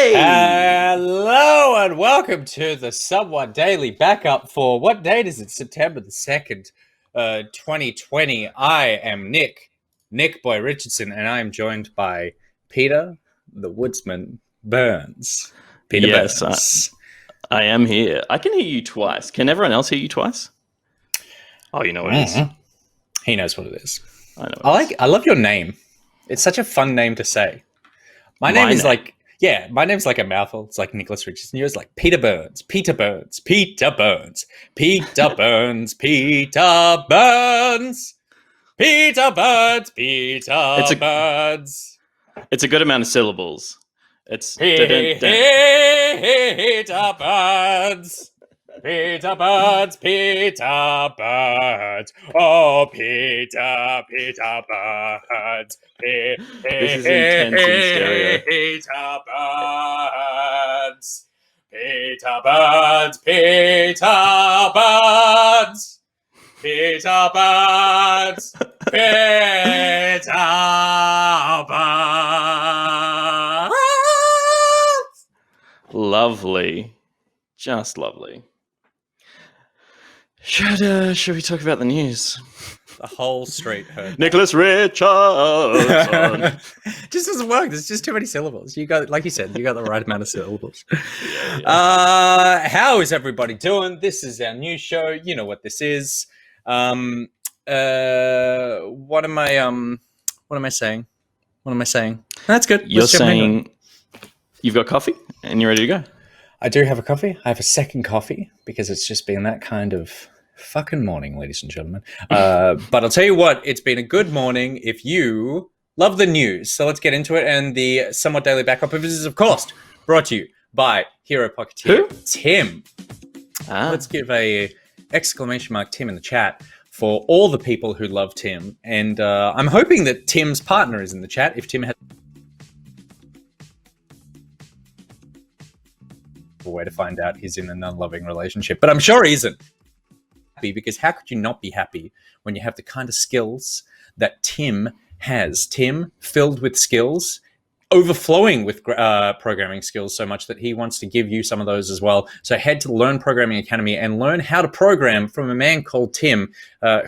Hey! Hello and welcome to the Somewhat Daily Backup for what date is it? September the 2nd, 2020. I am Nick Boy Richardson, and I am joined by Peter, the Woodsman Burns. Peter Yes, Burns. I am here. I can hear you twice. Can everyone else hear you twice? Oh, you know what it is. He knows what it is. I know. I love your name. It's such a fun name to say. My name is like a mouthful. It's like Nicholas Richardson. Yours like Peter Burns, Peter Burns, Peter Burns, Peter Burns, Peter Burns, Peter Burns, Peter Burns. It's a good amount of syllables. It's Peter Burns. Peter Burns, Peter Burns. Oh, Peter Burns. This is intense in stereo. Peter Burns. Peter Burns, Peter Burns. Peter Burns. Peter Burns. Lovely. Just lovely. Should we talk about the news? The whole street heard. Nicholas Richardson. Just doesn't work. There's just too many syllables. You got, like you said, you got the right amount of syllables. How is everybody doing? This is our new show. You know what this is. What am I saying? That's good. You're saying you've got coffee and you're ready to go. I do have a coffee. I have a second coffee because it's just been that kind of fucking morning, ladies and gentlemen. But I'll tell you what, it's been a good morning if you love the news. So let's get into it. And the Somewhat Daily Backup is, of course, brought to you by Hero Pocketeer Tim. Let's give a exclamation mark Tim in the chat for all the people who love Tim. And I'm hoping that Tim's partner is in the chat. If Tim had a way to find out he's in an unloving relationship, but I'm sure he isn't. Because how could you not be happy when you have the kind of skills that Tim has? Tim, filled with skills, overflowing with programming skills so much that he wants to give you some of those as well. So head to Learn Programming Academy and learn how to program from a man called Tim,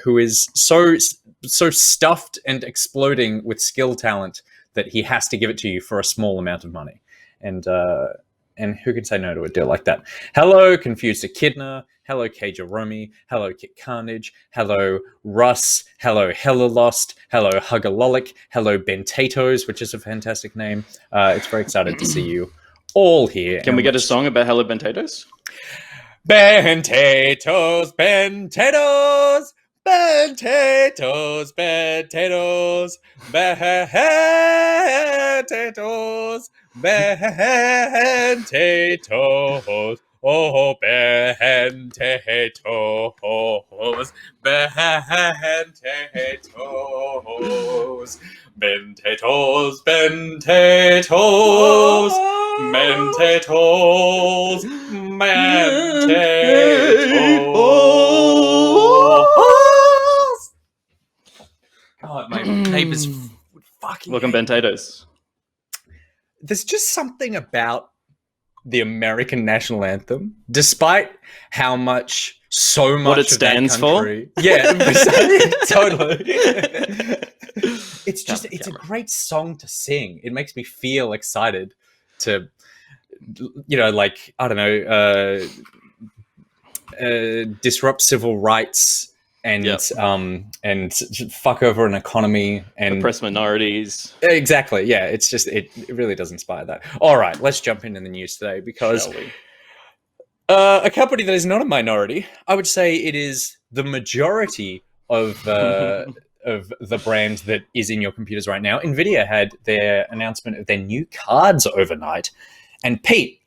who is so stuffed and exploding with skill talent that he has to give it to you for a small amount of money. And who can say no to a deal like that? Hello, Confused Echidna. Hello, K. Jerome. Hello, Kit Carnage. Hello, Russ. Hello, Hella Lost. Hello, Huggalolic. Hello, Bentatoes, which is a fantastic name. It's very excited to see you all here. Can we get a song about Hello Bentatoes? Bentatoes, Bentatoes, Bentatoes, Bentatoes, Bentatoes, Bentatoes. Oh, Bentatoes, Bentatoes, Bentatoes, Bentatoes, Bentatoes, Bentatoes. God, my neighbors fucking. Welcome, Bentatoes. There's just something about the American national anthem, despite how much what it stands for. Yeah, totally. It's just it's a great song to sing. It makes me feel excited to, like, I don't know, disrupt civil rights and fuck over an economy and oppress minorities. Exactly. Yeah, it's just it really does inspire that. All right, let's jump into the news today because a company that is not a minority, I would say it is the majority of the brand that is in your computers right now. NVIDIA had their announcement of their new cards overnight, and Pete,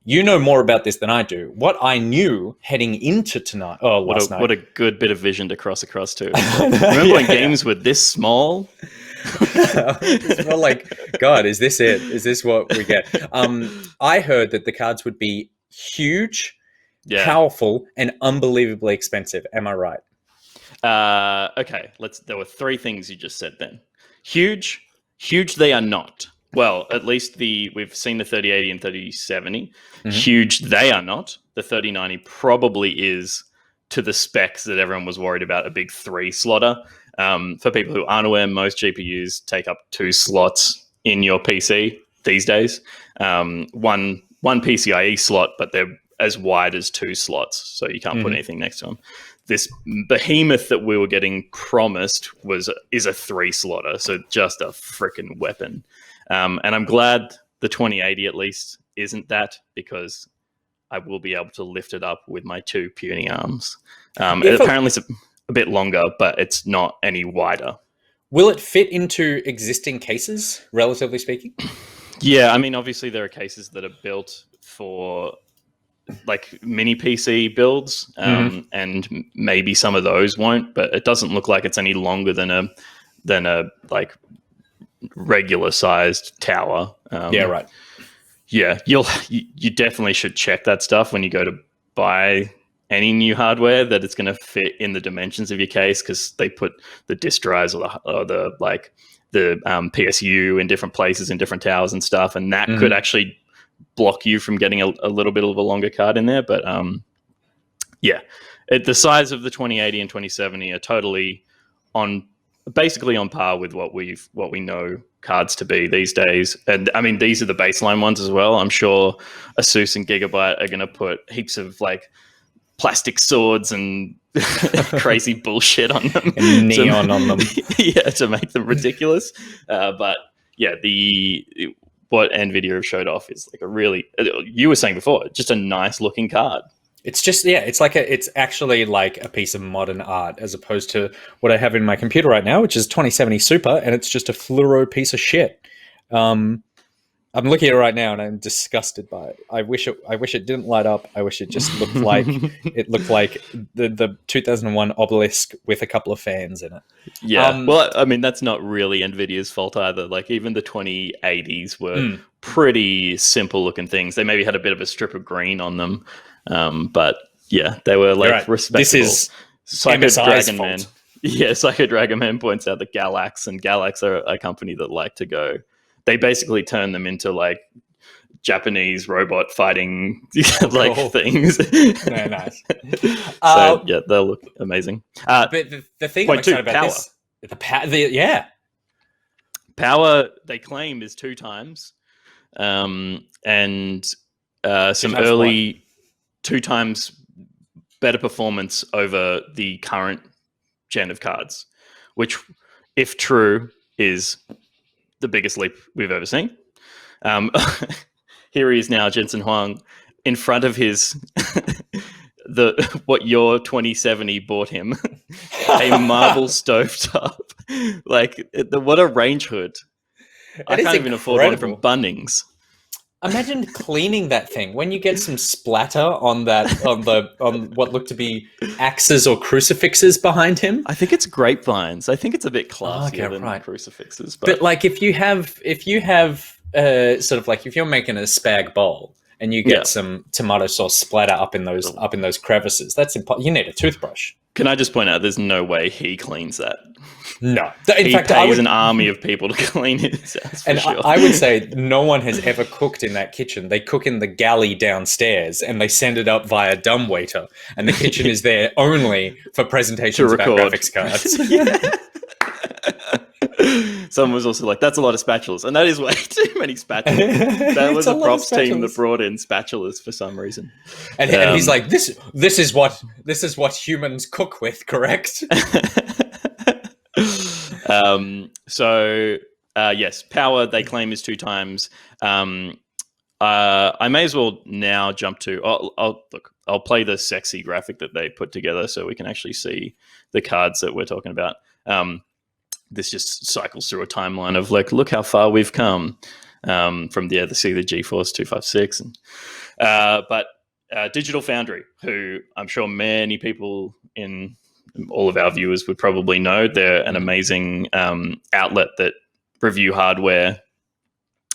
you know more about this than I do. What I knew heading into last night. What a good bit of vision to cross across to. Remember when games were this small? It's more like, God, is this it? Is this what we get? I heard that the cards would be huge, powerful, and unbelievably expensive. Am I right? Okay, there were three things you just said then. Huge they are not. well, at least we've seen the 3080 and 3070. Mhm. Huge, they are not. The 3090 probably is to the specs that everyone was worried about, a big 3-slotter. For people who aren't aware, most GPUs take up 2 slots in your PC these days. One PCIe slot, but they're as wide as 2 slots, so you can't put anything next to them. This behemoth that we were getting promised is a 3-slotter, so just a freaking weapon. And I'm glad the 2080 at least isn't that, because I will be able to lift it up with my 2 puny arms. Apparently it's a bit longer, but it's not any wider. Will it fit into existing cases, relatively speaking? Yeah, I mean, obviously there are cases that are built for like mini PC builds, and maybe some of those won't, but it doesn't look like it's any longer than a like regular sized tower. Yeah, right. Yeah, you definitely should check that stuff when you go to buy any new hardware, that it's going to fit in the dimensions of your case, because they put the disk drives or the PSU in different places in different towers and stuff, and that could actually block you from getting a little bit of a longer card in there. But the size of the 2080 and 2070 are totally basically on par with what we know cards to be these days. And I mean, these are the baseline ones as well. I'm sure Asus and Gigabyte are going to put heaps of like plastic swords and crazy bullshit on them, and neon on them. Yeah, to make them ridiculous. But yeah, what NVIDIA have showed off is like a really, you were saying before, just a nice looking card. It's just, it's actually like a piece of modern art, as opposed to what I have in my computer right now, which is 2070 Super, and it's just a fluoro piece of shit. I'm looking at it right now and I'm disgusted by it. I wish it didn't light up. I wish it just looked like the 2001 obelisk with a couple of fans in it. Yeah. Well, I mean, that's not really NVIDIA's fault either. Like, even the 2080s were pretty simple looking things. They maybe had a bit of a strip of green on them. But yeah, they were like respectable. This is Psycho Dragon Man. Yeah, Psycho Dragon Man points out that Galax are a company that like to go. They basically turn them into like Japanese robot fighting things. Yeah, nice. So yeah, they'll look amazing. But the thing I'm excited about this, power they claim is 2 times, and some early 2 times better performance over the current gen of cards, which, if true, is the biggest leap we've ever seen. Here he is now, Jensen Huang, in front of his what your 2070 bought him, a marble stovetop. Like, what a range hood! I can't even afford one from Bunnings. Imagine cleaning that thing when you get some splatter on what looked to be axes or crucifixes behind him. I think it's grapevines. I think it's a bit classier than crucifixes. But like, if you have sort of like, if you're making a spag bowl and you get some tomato sauce splatter up in those crevices, that's you need a toothbrush. Can I just point out, there's no way he cleans that. No. In fact, he pays an army of people to clean his house. And sure. I would say no one has ever cooked in that kitchen. They cook in the galley downstairs and they send it up via dumbwaiter. And the kitchen is there only for presentations about graphics cards. Someone was also like, that's a lot of spatulas. And that is way too many spatulas. That was a props team that brought in spatulas for some reason. And he's like, this is what humans cook with, correct? Yes, power they claim is 2 times. I may as well now jump to. I'll play the sexy graphic that they put together so we can actually see the cards that we're talking about. This just cycles through a timeline of like, look how far we've come from the GeForce 256, but Digital Foundry, who I'm sure many people in all of our viewers would probably know. They're an amazing outlet that review hardware.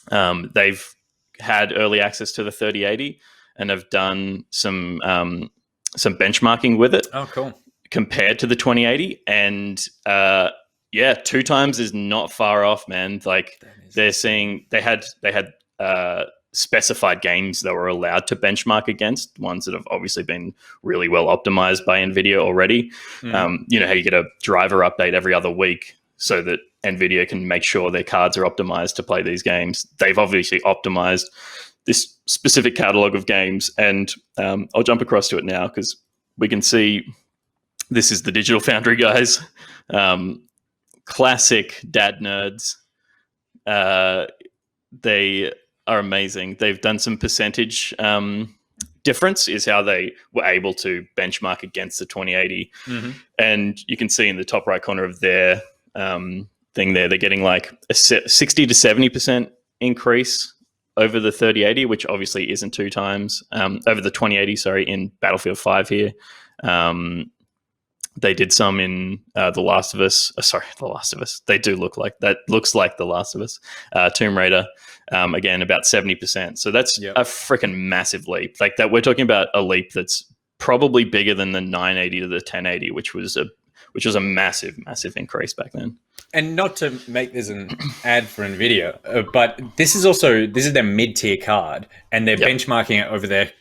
They've had early access to the 3080 and have done some benchmarking with it. Oh, cool. Compared to the 2080. And Yeah, 2 times is not far off, man. Like they're saying they had specified games that were allowed to benchmark against, ones that have obviously been really well optimized by NVIDIA already. You know how you get a driver update every other week so that NVIDIA can make sure their cards are optimized to play these games. They've obviously optimized this specific catalog of games, and I'll jump across to it now because we can see this is the Digital Foundry guys. Classic dad nerds. They are amazing. They've done some percentage difference is how they were able to benchmark against the 2080. And you can see in the top right corner of their thing there, they're getting like a 60 to 70% increase over the 3080, which obviously isn't 2 times, over the 2080, sorry, in Battlefield 5 here. They did some in The Last of Us. The Last of Us. They do look like that. Looks like The Last of Us. Tomb Raider, again, about 70%. So that's a freaking massive leap. Like that, we're talking about a leap that's probably bigger than the 980 to the 1080, which was a massive, massive increase back then. And not to make this an ad for NVIDIA, but this is their mid-tier card, and they're benchmarking it over their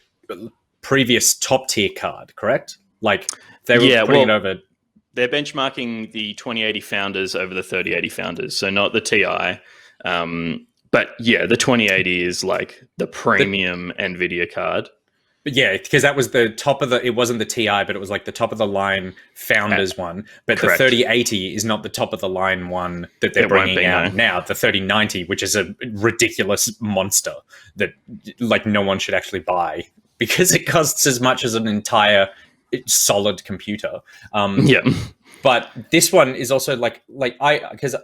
previous top-tier card, correct? Like they were putting it over. They're benchmarking the 2080 Founders over the 3080 Founders, so not the TI. But yeah, the 2080 is like the premium NVIDIA card. Yeah, because that was the top of it wasn't the TI, but it was like the top of the line Founders one. But correct. The 3080 is not the top of the line one that they're bringing out now. The 3090, which is a ridiculous monster that like no one should actually buy because it costs as much as an entire solid computer. But this one is also because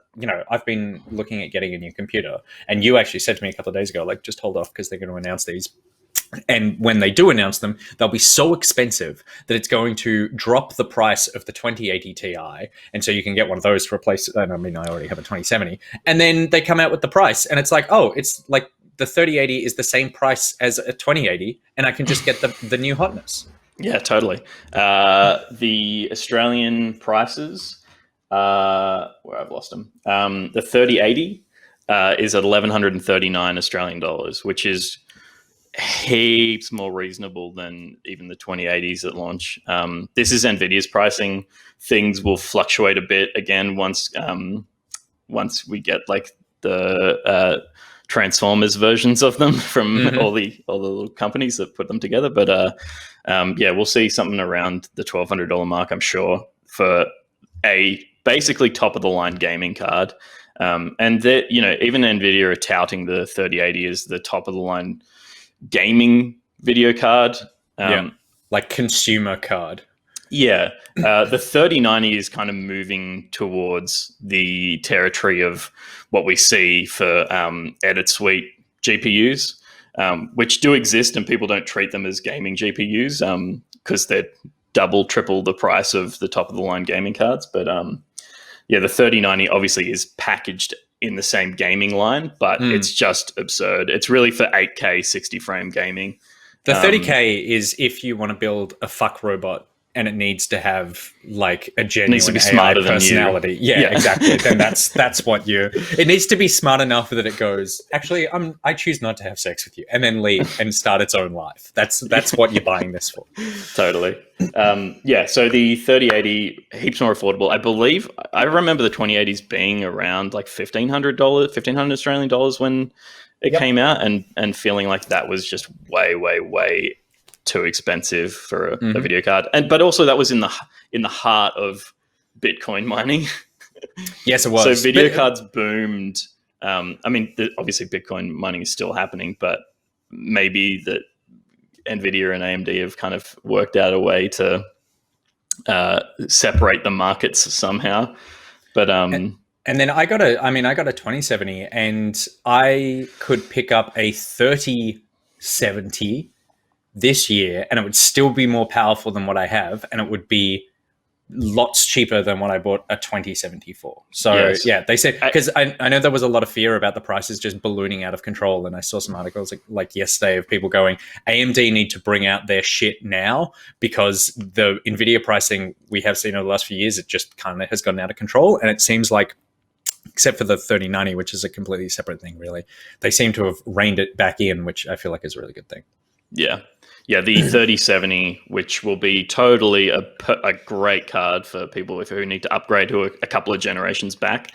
I've been looking at getting a new computer, and you actually said to me a couple of days ago, like, just hold off because they're going to announce these. And when they do announce them, they'll be so expensive that it's going to drop the price of the 2080 Ti. And so you can get one of those to replace, I already have a 2070. And then they come out with the price and it's like, oh, it's like the 3080 is the same price as a 2080 and I can just get the new hotness. Yeah, totally. The Australian prices, where I've lost them. The 3080 is at 1,139 Australian dollars, which is heaps more reasonable than even the 2080s at launch. This is NVIDIA's pricing. Things will fluctuate a bit again once we get like the Transformers versions of them from all the little companies that put them together. But we'll see something around the $1,200 mark, I'm sure, for a basically top of the line gaming card. And that, even NVIDIA are touting the 3080 as the top of the line gaming video card. Like consumer card. The 3090 is kind of moving towards the territory of what we see for edit suite GPUs, which do exist and people don't treat them as gaming GPUs because they're double, triple the price of the top of the line gaming cards. But the 3090 obviously is packaged in the same gaming line, but it's just absurd. It's really for 8K 60 frame gaming. The 30K is if you want to build a fuck robot and it needs to have like a genuine needs to be AI smarter personality. Than you. Yeah, exactly. Then that's what it needs to be smart enough that it goes, actually, I choose not to have sex with you, and then leave and start its own life. That's what you're buying this for. Totally. So the 3080, heaps more affordable. I remember the 2080s being around like $1,500 Australian dollars when it came out, and feeling like that was just way, way, way too expensive for a video card. But also that was in the heart of Bitcoin mining. Yes, it was. So video cards boomed. Obviously Bitcoin mining is still happening, but maybe that NVIDIA and AMD have kind of worked out a way to separate the markets somehow. But and then I got a 2070 and I could pick up a 3070 this year and it would still be more powerful than what I have, and it would be lots cheaper than what I bought a 2070 for. So Yes. yeah, they said, because I know there was a lot of fear about the prices just ballooning out of control, and I saw some articles like yesterday of people going, AMD need to bring out their shit now, because the NVIDIA pricing we have seen over the last few years, it just kind of has gotten out of control, and it seems like, except for the 3090, which is a completely separate thing, really, they seem to have reined it back in, which I feel like is a really good thing. Yeah. Yeah, the 3070, which will be totally a great card for people who need to upgrade to a couple of generations back,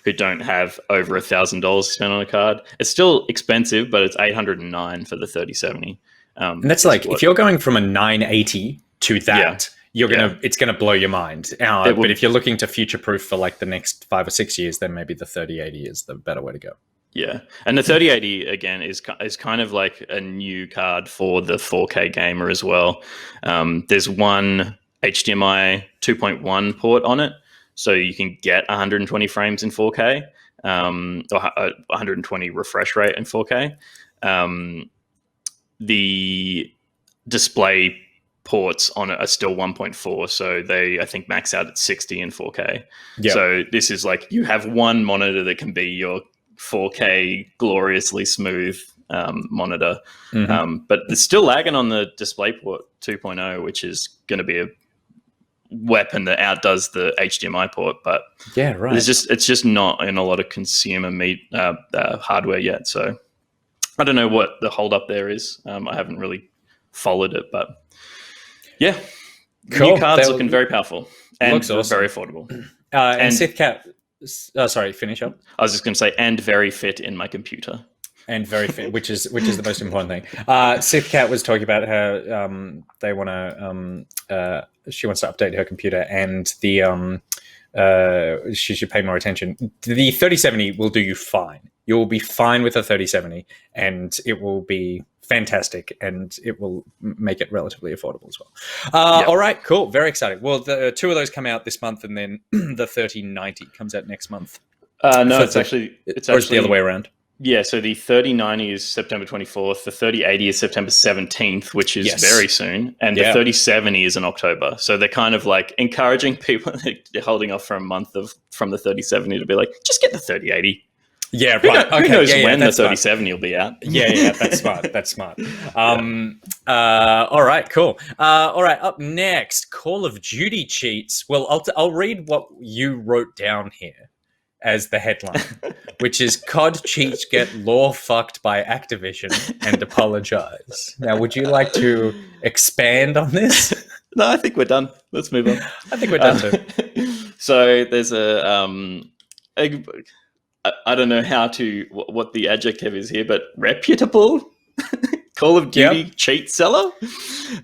who don't have over $1,000 to spend on a card. It's still expensive, but it's $809 for the 3070. And that's like, if you're going from a 980 to that, it's gonna blow your mind. But if you're looking to future-proof for like the next 5 or 6 years, then maybe the 3080 is the better way to go. Yeah, and the 3080 again is kind of like a new card for the 4K gamer as well. There's one HDMI 2.1 port on it, so you can get 120 frames in 4K, or 120 refresh rate in 4K. The display ports on it are still 1.4, so they, I think, max out at 60 in 4K. Yep. So this is like, you have one monitor that can be your 4K gloriously smooth monitor, but it's still lagging on the DisplayPort 2.0, which is going to be a weapon that outdoes the HDMI port. But it's just not in a lot of consumer hardware yet. So I don't know what the hold up there is. I haven't really followed it, but yeah, cool. New cards looking very powerful and looks awesome. Very affordable. And SithCat. Sorry, finish up. I was just going to say, and very fit in my computer. And very fit, which is the most important thing. SithCat was talking about her. They want to. She wants to update her computer, and she should pay more attention. The 3070 will do you fine. You'll be fine with a 3070, and it will be fantastic, and it will make it relatively affordable as well. All right, cool. Very exciting. Well, the two of those come out this month, and then the 3090 comes out next month. No, it's actually the other way around. Yeah, so the 3090 is September 24th. The 3080 is September 17th, which is very soon. And the 3070 is in October. So they're kind of like encouraging people, they're holding off for a month from the 3070 to be like, just get the 3080. Yeah, right. Who knows when the 3070 will be out? Yeah, that's smart. That's smart. All right, cool. All right, up next, Call of Duty cheats. Well, I'll read what you wrote down here as the headline, which is COD cheats get law fucked by Activision and apologize. Now, would you like to expand on this? No, I think we're done. Let's move on. I think we're done too. So there's I don't know what the adjective is here, but reputable Call of Duty cheat seller,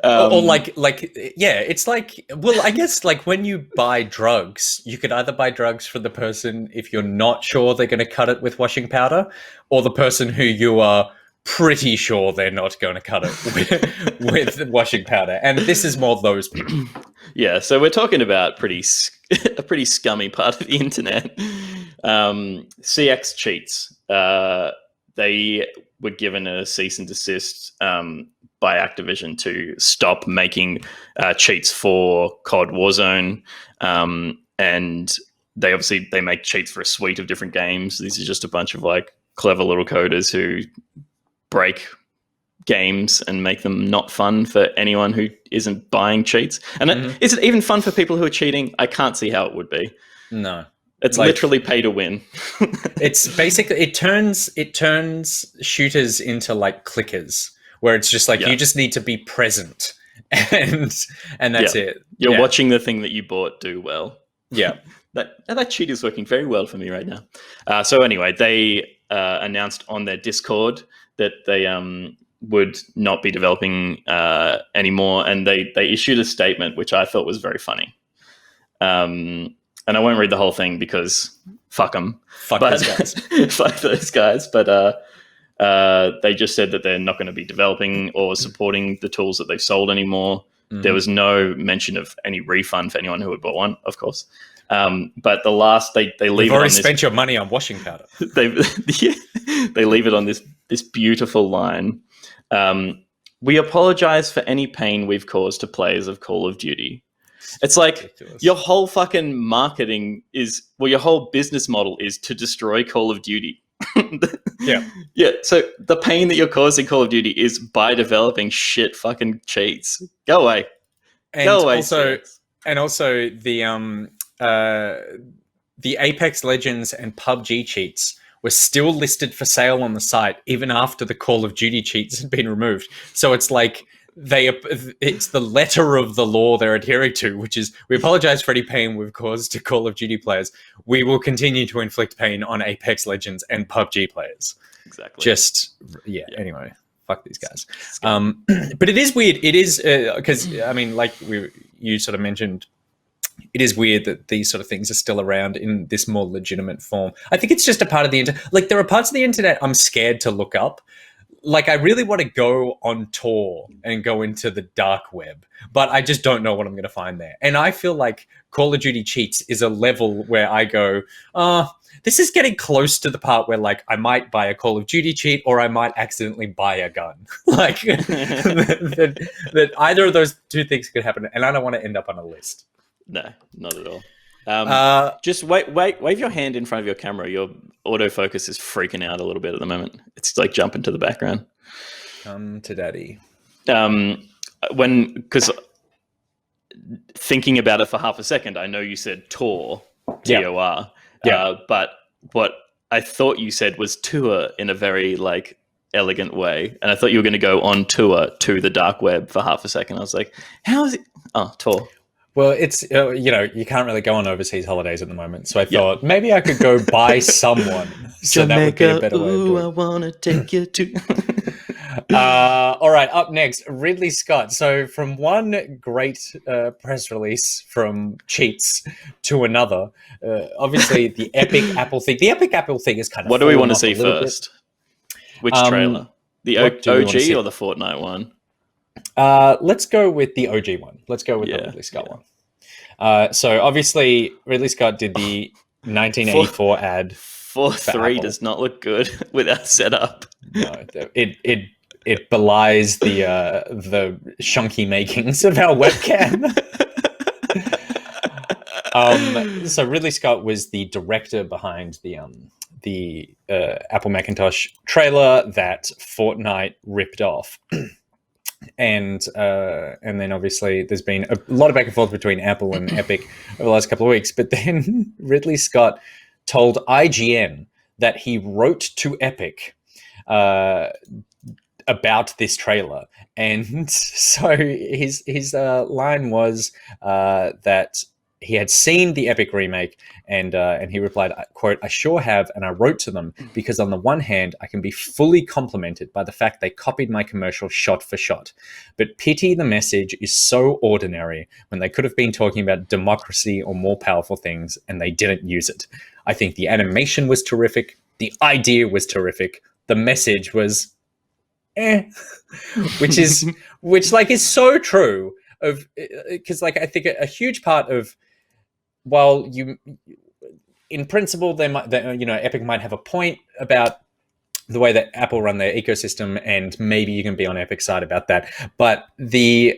or it's like, well, I guess like when you buy drugs, you could either buy drugs for the person if you're not sure they're going to cut it with washing powder, or the person who you are pretty sure they're not going to cut it with washing powder, and this is more those people. Yeah, so we're talking about a pretty scummy part of the internet. CX Cheats. They were given a cease and desist by Activision to stop making cheats for COD Warzone, and they make cheats for a suite of different games. These are just a bunch of like clever little coders who break games and make them not fun for anyone who isn't buying cheats. And is it even fun for people who are cheating? I can't see how it would be. No. It's literally pay to win. It's basically, it turns shooters into like clickers, where it's just like you just need to be present, and that's it. You're watching the thing that you bought do well. Yeah. That cheat is working very well for me right now. So anyway, they announced on their Discord that they would not be developing anymore, and they issued a statement which I thought was very funny. And I won't read the whole thing because fuck them. Fuck those guys. Fuck those guys. But they just said that they're not going to be developing or supporting the tools that they've sold anymore. There was no mention of any refund for anyone who had bought one, of course. But the last they leave. You've already spent your money on washing powder. They leave it on this beautiful line. We apologize for any pain we've caused to players of Call of Duty. It's like ridiculous. your whole fucking marketing is, well, your whole business model is to destroy Call of Duty. Yeah. Yeah. So the pain that you're causing Call of Duty is by developing shit fucking cheats. Go away. And Go away. also, CX. and also the Apex Legends and PUBG cheats were still listed for sale on the site even after the Call of Duty cheats had been removed. So it's like it's the letter of the law they're adhering to, which is, we apologize for any pain we've caused to Call of Duty players. We will continue to inflict pain on Apex Legends and PUBG players. Exactly. Anyway, fuck these guys. But it is weird. It is because I mean, like you sort of mentioned, it is weird that these sort of things are still around in this more legitimate form. I think it's just a part of the internet. Like, there are parts of the internet I'm scared to look up. Like, I really want to go on tour and go into the dark web, but I just don't know what I'm going to find there. And I feel like Call of Duty Cheats is a level where I go, this is getting close to the part where, like, I might buy a Call of Duty cheat or I might accidentally buy a gun. Like, that either of those two things could happen, and I don't want to end up on a list. No, not at all. Just wave your hand in front of your camera. Your autofocus is freaking out a little bit at the moment. It's like jumping to the background. Come to daddy. Because thinking about it for half a second, I know you said tour, T-O-R. Yeah. But what I thought you said was tour in a very, like, elegant way. And I thought you were going to go on tour to the dark web for half a second. I was like, how is it? Oh, tour. Well, it's, you can't really go on overseas holidays at the moment. So I thought maybe I could go buy someone. So Jamaica, that would be a better way of doing it. I want to take you to... All right, up next, Ridley Scott. So from one great press release from Cheats to another, obviously the epic Apple thing. The epic Apple thing is kind of... What do we want to see first? Which trailer? The OG or the Fortnite one? Let's go with the OG one. Let's go with the Ridley Scott one. So obviously Ridley Scott did the 1984 ad. 4.3 does not look good without setup. No, it belies the shunky makings of our webcam. So Ridley Scott was the director behind the Apple Macintosh trailer that Fortnite ripped off. And then obviously there's been a lot of back and forth between Apple and Epic over the last couple of weeks. But then Ridley Scott told IGN that he wrote to Epic about this trailer. And so his line was that he had seen the Epic remake, and he replied, quote, "I sure have, and I wrote to them because on the one hand, I can be fully complimented by the fact they copied my commercial shot for shot. But pity the message is so ordinary when they could have been talking about democracy or more powerful things, and they didn't use it. I think the animation was terrific. The idea was terrific. The message was which is so true of, because like I think a huge part of, while you, in principle, Epic might have a point about the way that Apple run their ecosystem, and maybe you can be on Epic's side about that. But the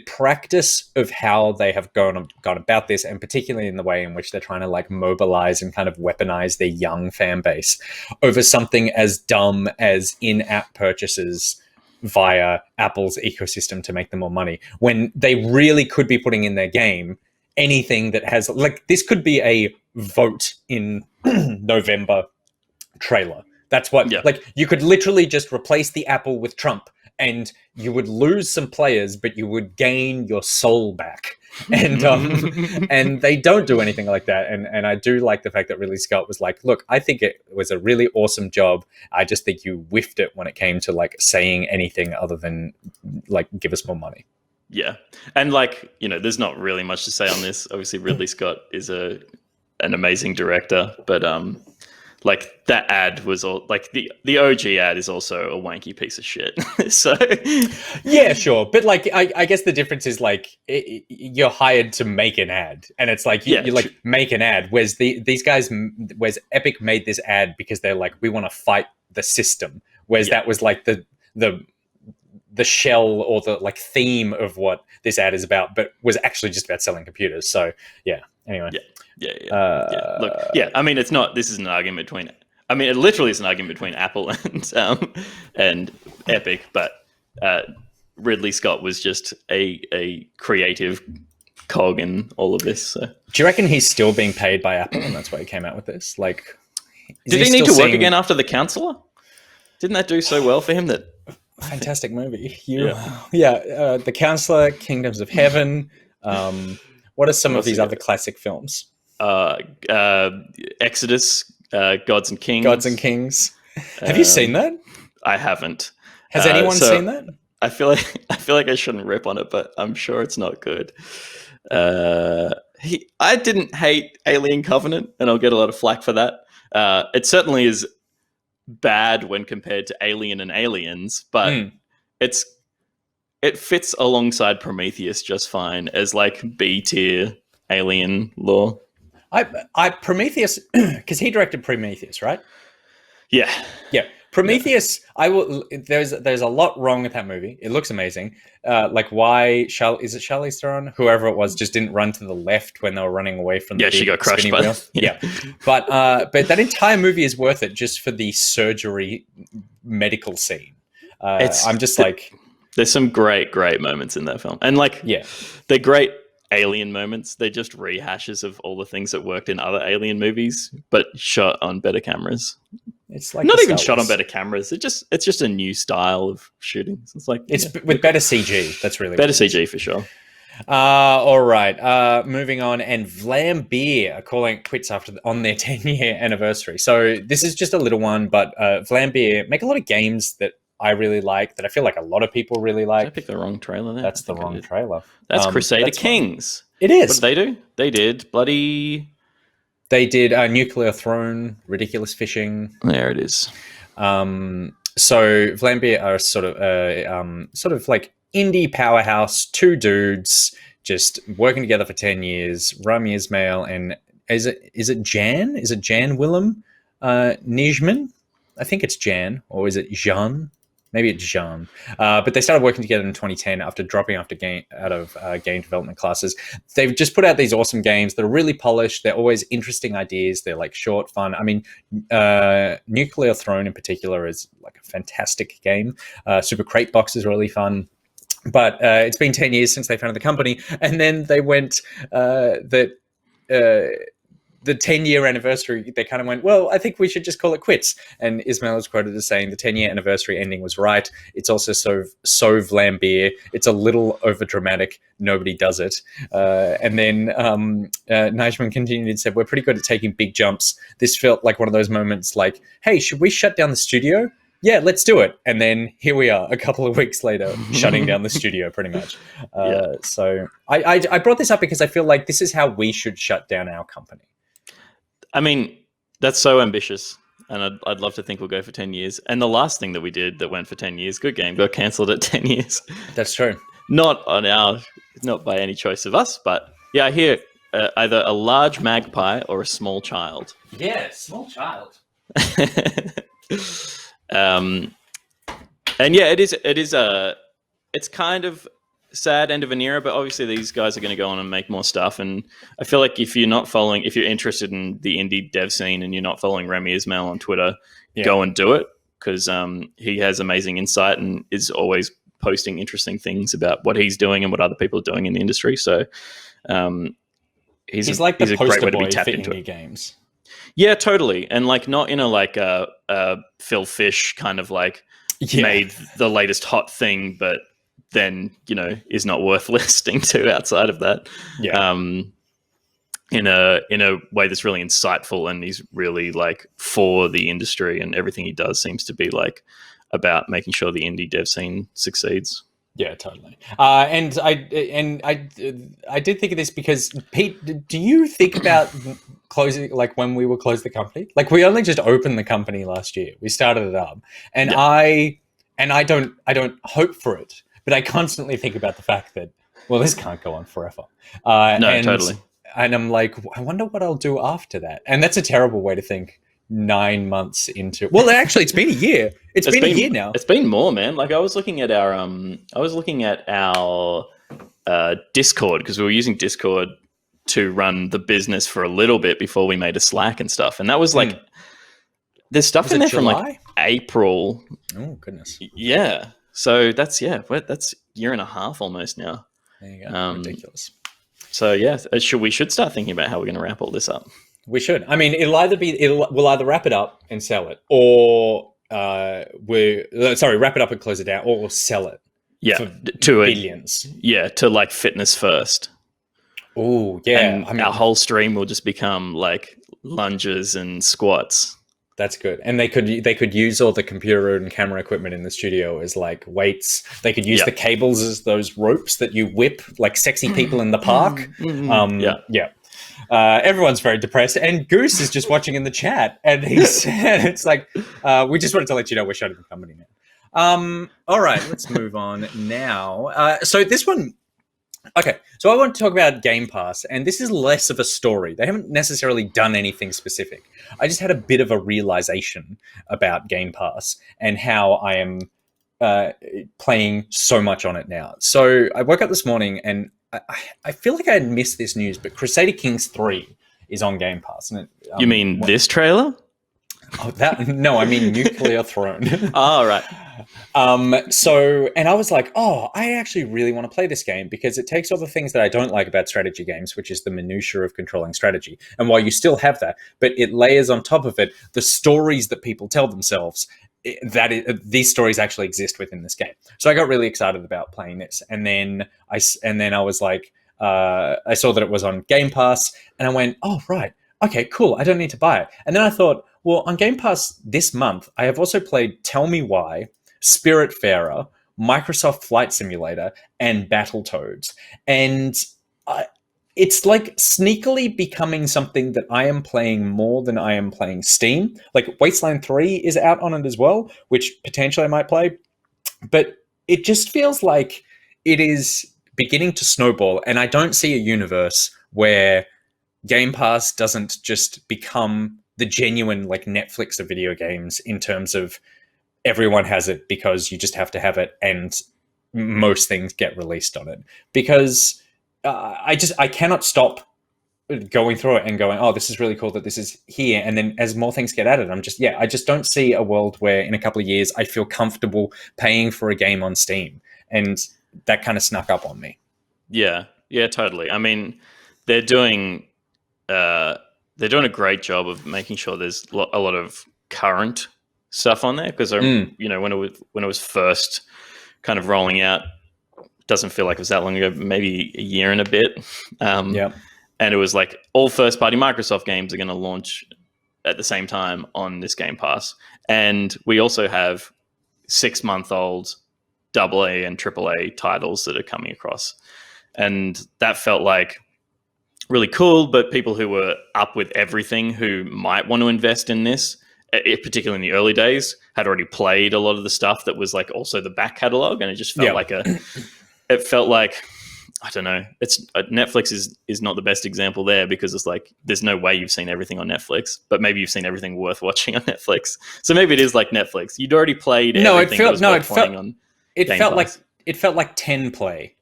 practice of how they have gone about this, and particularly in the way in which they're trying to like mobilize and kind of weaponize their young fan base over something as dumb as in-app purchases via Apple's ecosystem to make them more money, when they really could be putting in their game anything that has, like, this could be a vote in November trailer. That's what, like, you could literally just replace the Apple with Trump and you would lose some players, but you would gain your soul back. And and they don't do anything like that. And I do like the fact that Ridley Scott was like, look, I think it was a really awesome job. I just think you whiffed it when it came to like saying anything other than like, give us more money. Yeah. And like, there's not really much to say on this. Obviously, Ridley Scott is an amazing director, but like that ad was all like the OG ad is also a wanky piece of shit. So yeah, sure, but like I guess the difference is like you're hired to make an ad, and it's like you like make an ad. Whereas whereas Epic made this ad because they're like, we want to fight the system. Whereas that was like the the shell or the like theme of what this ad is about, but was actually just about selling computers. So yeah. Anyway. Look, I mean, it's not. This is an argument between. I mean, it literally is an argument between Apple and Epic, but Ridley Scott was just a creative cog in all of this. So. Do you reckon he's still being paid by Apple, and that's why he came out with this? Like, did he need to work again after The Counselor? Didn't that do so well for him? That fantastic movie. The Counselor, Kingdoms of Heaven. What are some of these other classic films? Exodus, Gods and Kings. Gods and Kings. Have you seen that? I haven't. Has anyone seen that? I feel like I shouldn't rip on it, but I'm sure it's not good. I didn't hate Alien Covenant, and I'll get a lot of flack for that. It certainly is bad when compared to Alien and Aliens, but it fits alongside Prometheus just fine as like B tier alien lore. I Prometheus, because he directed Prometheus, right? Yeah. Prometheus. There's a lot wrong with that movie. It looks amazing. Like why is it Charlize Theron? Whoever it was just didn't run to the left when they were running away from the she got crushed by wheel. Yeah. But that entire movie is worth it just for the surgery medical scene. I'm just like, there's some great moments in that film, and like they're great alien moments. They're just rehashes of all the things that worked in other alien movies, but shot on better cameras. It's like not even shot on better cameras. It's just a new style of shooting. It's like with better CG. That's really better CG for sure. All right. Moving on, and Vlambeer are calling it quits on their 10-year anniversary. So this is just a little one, but Vlambeer make a lot of games that I really like, that I feel like a lot of people really like. Did I picked the wrong trailer there. That's the wrong trailer. That's Crusader Kings. It is. What did they do? They did bloody... They did Nuclear Throne, Ridiculous Fishing. There it is. So Vlambeer are sort of like indie powerhouse, two dudes just working together for 10 years. Rami Ismail and is it Jan? Is it Jan Willem Nijman? I think it's Jan, or is it Jean? Maybe it's Jean. But they started working together in 2010 after dropping out of game development classes. They've just put out these awesome games that are really polished. They're always interesting ideas. They're like short, fun. I mean, Nuclear Throne in particular is like a fantastic game. Super Crate Box is really fun. But it's been 10 years since they founded the company. And then they went the 10-year anniversary, they kind of went, well, I think we should just call it quits. And Ismail is quoted as saying the 10-year anniversary ending was right. It's also so Vlambeer. It's a little overdramatic. Nobody does it. And then Nijman continued and said, we're pretty good at taking big jumps. This felt like one of those moments like, hey, should we shut down the studio? Yeah, let's do it. And then here we are a couple of weeks later, shutting down the studio pretty much. So I brought this up because I feel like this is how we should shut down our company. I mean, that's so ambitious, and I'd love to think we'll go for 10 years. And the last thing that we did that went for 10 years, good game, got cancelled at 10 years. That's true. Not by any choice of us, but yeah, I hear either a large magpie or a small child. Yeah, small child. And yeah, it's kind of sad end of an era, but obviously these guys are going to go on and make more stuff. And I feel like if you're interested in the indie dev scene and you're not following Rami Ismail on Twitter, go and do it, because he has amazing insight and is always posting interesting things about what he's doing and what other people are doing in the industry. So he's like the poster boy for indie games. Yeah, totally. And like not in a Phil Fish kind of like made the latest hot thing, but then, is not worth listening to outside of that. In a way that's really insightful, and he's really like for the industry, and everything he does seems to be like about making sure the indie dev scene succeeds. Yeah, totally. And I did think of this because, Pete, do you think about closing, like when we will close the company? Like we only just opened the company last year. We started it up, and I don't hope for it. But I constantly think about the fact that, well, this can't go on forever. Totally. And I'm like, I wonder what I'll do after that. And that's a terrible way to think 9 months into. Well, actually, it's been a year. It's been a year now. It's been more, man. Like I was looking at our Discord, because we were using Discord to run the business for a little bit before we made a Slack and stuff, and that was like there's stuff in there from like April. Oh goodness. Yeah. So that's that's a year and a half almost now. There you go. Ridiculous. So yeah, we should start thinking about how we're going to wrap all this up. We should. I mean, we'll either wrap it up and sell it, or wrap it up and close it down, or sell it. Yeah, to billions. To like fitness first. Oh yeah, and our whole stream will just become like lunges and squats. That's good. And they could use all the computer and camera equipment in the studio as like weights. They could use the cables as those ropes that you whip like sexy people in the park. Everyone's very depressed, and Goose is just watching in the chat, and he said, "It's like we just wanted to let you know we're shutting the company now." All right, let's move on now. So this one. Okay, so I want to talk about Game Pass, and this is less of a story. They haven't necessarily done anything specific. I just had a bit of a realization about Game Pass and how I am playing so much on it now. So I woke up this morning, and I feel like I had missed this news, but Crusader Kings 3 is on Game Pass. And you mean this trailer? Oh, no, I mean Nuclear Throne. Oh, right. And I was like, I actually really want to play this game because it takes all the things that I don't like about strategy games, which is the minutiae of controlling strategy. And while you still have that, but it layers on top of it the stories that people tell themselves these stories actually exist within this game. So I got really excited about playing this. And then I was like, I saw that it was on Game Pass, and I went, oh, right. Okay, cool. I don't need to buy it. And then I thought, well, on Game Pass this month, I have also played Tell Me Why, Spiritfarer, Microsoft Flight Simulator, and Battletoads. And it's like sneakily becoming something that I am playing more than I am playing Steam. Like Wasteland 3 is out on it as well, which potentially I might play. But it just feels like it is beginning to snowball. And I don't see a universe where Game Pass doesn't just become the genuine like Netflix of video games in terms of everyone has it because you just have to have it, and most things get released on it. Because I cannot stop going through it and going, oh, this is really cool that this is here. And then as more things get added, I just don't see a world where in a couple of years I feel comfortable paying for a game on Steam. And that kind of snuck up on me. Yeah, totally. I mean, they're doing a great job of making sure there's a lot of current stuff on there, because when it was first kind of rolling out, doesn't feel like it was that long ago, maybe a year and a bit. And it was like all first party Microsoft games are going to launch at the same time on this Game Pass, and we also have 6-month-old AA and AAA titles that are coming across, and that felt like really cool. But people who were up with everything, who might want to invest in this, particularly in the early days, had already played a lot of the stuff that was like also the back catalog, and it just felt like I don't know. It's Netflix is not the best example there, because it's like there's no way you've seen everything on Netflix, but maybe you've seen everything worth watching on Netflix. So maybe it is like Netflix. You'd already played everything that was worth playing on. It felt like 10 play.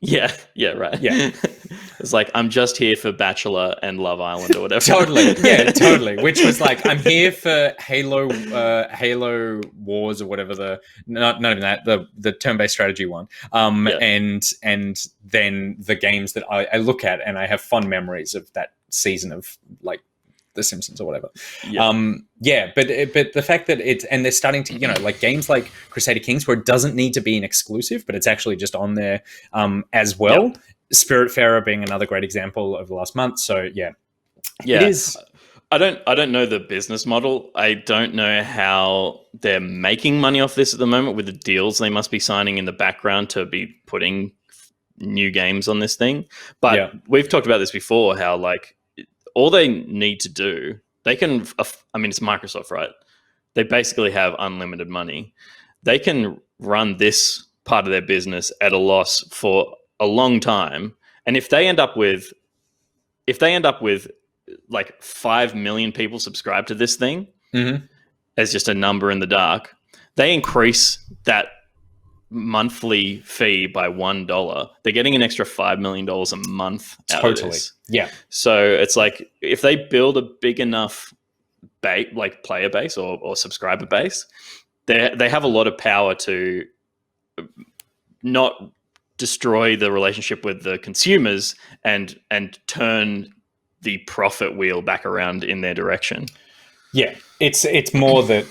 Yeah, right. Yeah. It's like, I'm just here for Bachelor and Love Island or whatever. Totally. Which was like, I'm here for Halo Wars or whatever, not even that, the turn-based strategy one. And then the games that I look at and I have fond memories of that season of like The Simpsons or whatever. But the fact that they're starting to, like games like Crusader Kings, where it doesn't need to be an exclusive, but it's actually just on there as well. Yep. Spiritfarer being another great example of the last month. So it is. I don't know the business model. I don't know how they're making money off this at the moment with the deals they must be signing in the background to be putting new games on this thing. But we've talked about this before, how like all they need to do, they can, I mean, it's Microsoft, right? They basically have unlimited money. They can run this part of their business at a loss for a long time. And if they end up with like 5 million people subscribe to this thing Mm-hmm. as just a number in the dark, they increase that monthly fee by $1. They're getting an extra $5 million a month out of this. Yeah. So it's like if they build a big enough like player base or subscriber base, they have a lot of power to not destroy the relationship with the consumers and turn the profit wheel back around in their direction. Yeah, it's more that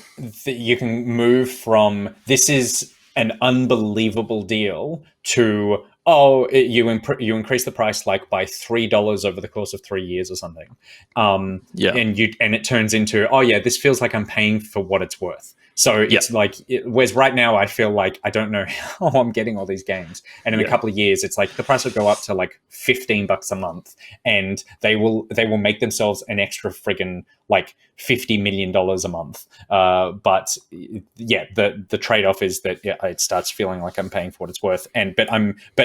you can move from this is an unbelievable deal to you increase the price like by $3 over the course of 3 years or something, and it turns into this feels like I'm paying for what it's worth. So it's like, whereas right now I feel like I don't know how I'm getting all these games, and in a couple of years it's like the price will go up to like $15 a month, and they will make themselves an extra friggin' like $50 million a month. But the trade-off is that it starts feeling like I'm paying for what it's worth, but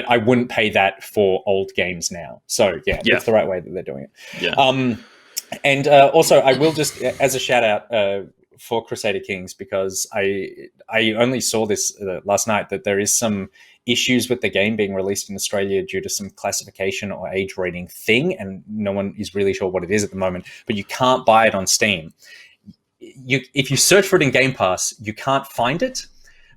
I wouldn't pay that for old games now. So it's the right way that they're doing it. Yeah. And also I will just, as a shout out for Crusader Kings, because I only saw this last night, that there is some issues with the game being released in Australia due to some classification or age rating thing, and no one is really sure what it is at the moment, but you can't buy it on Steam. If you search for it in Game Pass, you can't find it.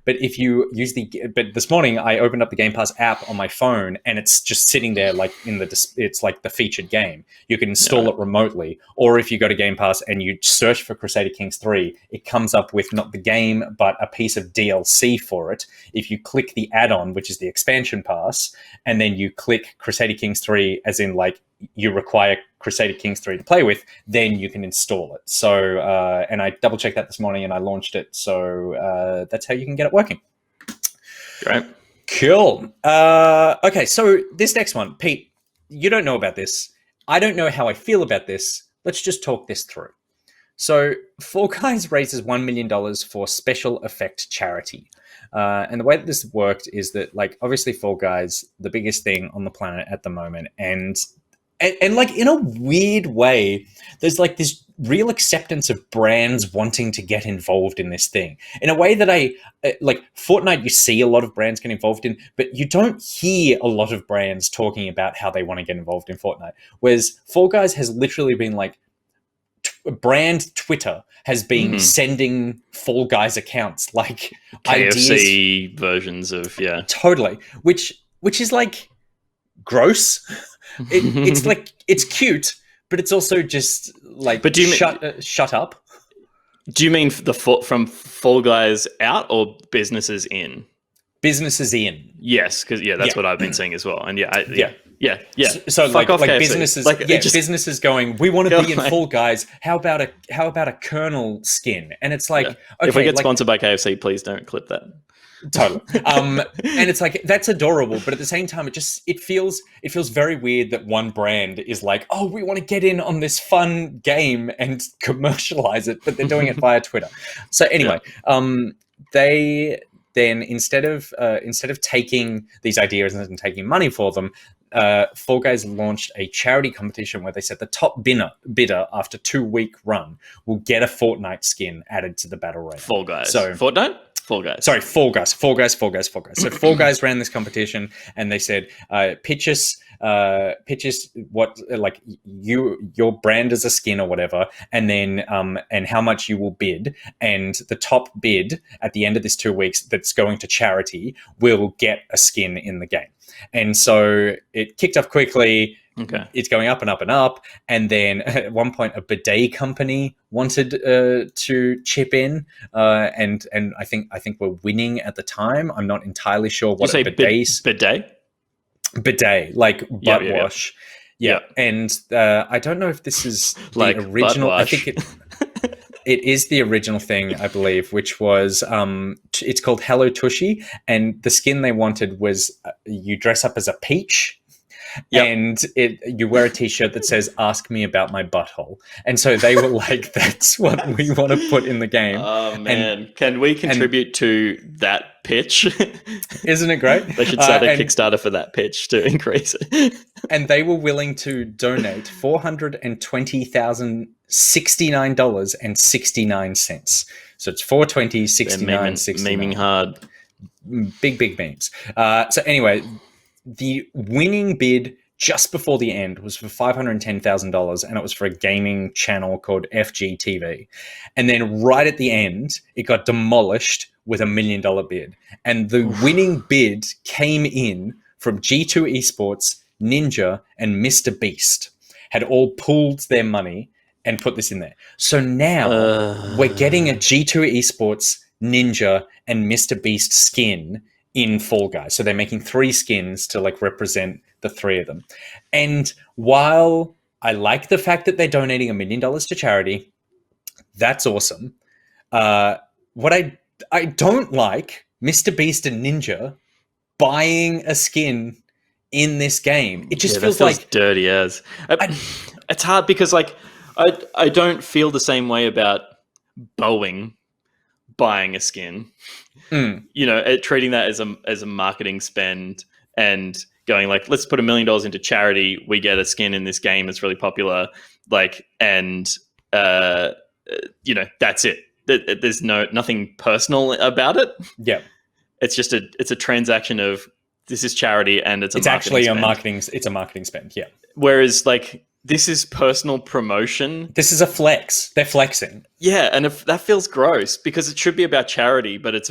But if you use but this morning I opened up the Game Pass app on my phone, and it's just sitting there like it's like the featured game. You can install it remotely, or if you go to Game Pass and you search for Crusader Kings 3, it comes up with not the game but a piece of DLC for it. If you click the add-on, which is the expansion pass, and then you click Crusader Kings 3, as in like you require Crusader Kings 3 to play with, then you can install it. So, and I double checked that this morning and I launched it. So that's how you can get it working. Great. Cool. Okay, so this next one, Pete, you don't know about this. I don't know how I feel about this. Let's just talk this through. So Fall Guys raises $1 million for special effect charity. And the way that this worked is that, like, obviously Fall Guys, the biggest thing on the planet at the moment, and like in a weird way, there's like this real acceptance of brands wanting to get involved in this thing in a way that like Fortnite, you see a lot of brands get involved in, but you don't hear a lot of brands talking about how they want to get involved in Fortnite. Whereas Fall Guys has literally been like, brand Twitter has been sending Fall Guys accounts like KFC ideas, versions of totally, which is like gross. It's like, it's cute, but it's also just like, but shut up. Do you mean from Fall Guys out or businesses in? Businesses in. Yes, because that's what I've been seeing as well. And yeah. So fuck like businesses, businesses going, we want to be in Fall Guys. How about a Colonel skin? And it's like, okay, if we get sponsored by KFC, please don't clip that. Totally. And it's like, that's adorable, but at the same time, it feels very weird that one brand is like, oh, we want to get in on this fun game and commercialize it, but they're doing it via Twitter. So anyway, they then instead of taking these ideas and taking money for them, Fall Guys launched a charity competition where they said the top bidder after 2-week run will get a Fortnite skin added to the battle royale. Fall Guys. So Fortnite? Fall Guys. Sorry, Fall Guys. So Fall Guys ran this competition, and they said, pitch us what, like, your brand as a skin or whatever, and then and how much you will bid, and the top bid at the end of this 2 weeks that's going to charity will get a skin in the game. And so it kicked off quickly. Okay. It's going up and up and up. And then at one point, a bidet company wanted to chip in. And I think we're winning at the time. I'm not entirely sure what a bidet? Bidet, like butt wash. Yeah. And I don't know if this is the like original. I think it is the original thing, I believe, which was it's called Hello Tushy. And the skin they wanted was you dress up as a peach. Yep. and you wear a t-shirt that says "Ask me about my butthole," and so they were like, "That's what we want to put in the game." Oh man, can we contribute to that pitch? Isn't it great? They should start a Kickstarter for that pitch to increase it. And they were willing to donate $420,069.69. So it's $420.69. Memeing hard. Big memes. So anyway, the winning bid just before the end was for $510,000, and it was for a gaming channel called FGTV. And then right at the end, it got demolished with $1 million bid. And the winning bid came in from G2 Esports, Ninja, and Mr. Beast. Had all pooled their money and put this in there. So now we're getting a G2 Esports, Ninja, and Mr. Beast skin in Fall Guys. So they're making 3 skins to like represent the 3 of them. And while I like the fact that they're donating $1 million to charity, that's awesome. What I don't like, Mr. Beast and Ninja buying a skin in this game. It just feels like dirty as. It's hard because like I don't feel the same way about Boeing buying a skin. You know, treating that as a marketing spend and going like, let's put $1 million into charity. We get a skin in this game that's really popular. Like, and you know, that's it. There's nothing personal about it. Yeah, it's just a transaction of this is charity and it's actually a marketing. It's a marketing spend. Yeah. Whereas like this is personal promotion. This is a flex. They're flexing. Yeah, and that feels gross because it should be about charity, but it